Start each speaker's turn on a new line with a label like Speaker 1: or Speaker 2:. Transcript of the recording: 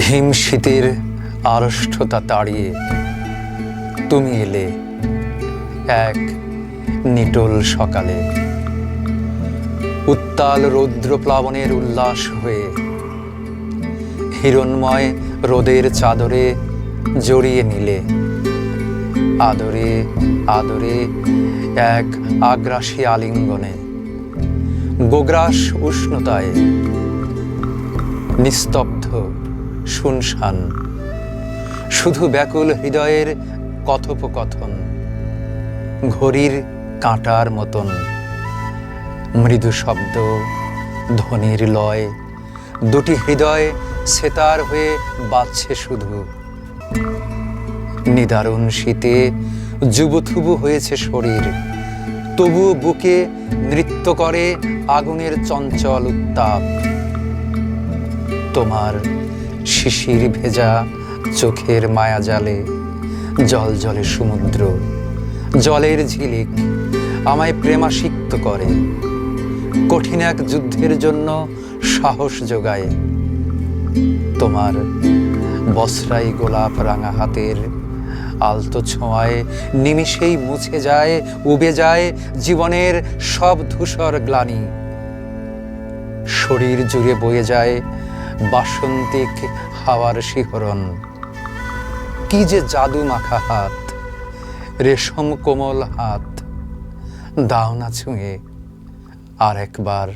Speaker 1: হিম শীতের আড়ষ্টতা তাড়িয়ে তুমি এলে এক নিটোল সকালে, উত্তাল রৌদ্র প্লাবনের উল্লাস হয়ে হিরণ্ময় রোদের চাদরে জড়িয়ে নিলে আদরে আদরে এক আগ্রাসী আলিঙ্গনে, গোগ্রাস উষ্ণতায় নিস্তব্ধ শুনশান, শুধু ব্যাকুল হৃদয়ের কথোপকথন, ঘড়ির কাঁটার মতন মৃদু শব্দ, ধ্বনির লয়, দুটি হৃদয় সেতার হয়ে বাজছে শুধু। নিদারুণ শীতে যুবথুবু হয়েছে শরীর, তবু বুকে নৃত্য করে আগুনের চঞ্চল উত্তাপ। তোমার শিশির ভেজা চোখের মায়াজালে জল জলে সমুদ্র, জলের ঝিলিক আমায় প্রেমাসিক্ত করে, কঠিন এক যুদ্ধের জন্য সাহস যোগায়। তোমার বসরাই গোলাপ রাঙা হাতের আলতো ছোঁয়ায় নিমিষেই মুছে যায়, উবে যায় জীবনের সব ধূসর গ্লানি। শরীর জুড়ে বয়ে যায় বাসন্তিক হাওয়ার শিহরণ। কি যে জাদু মাখা হাত, রেশম কোমল হাত, দাও না ছুঁয়ে আর একবার।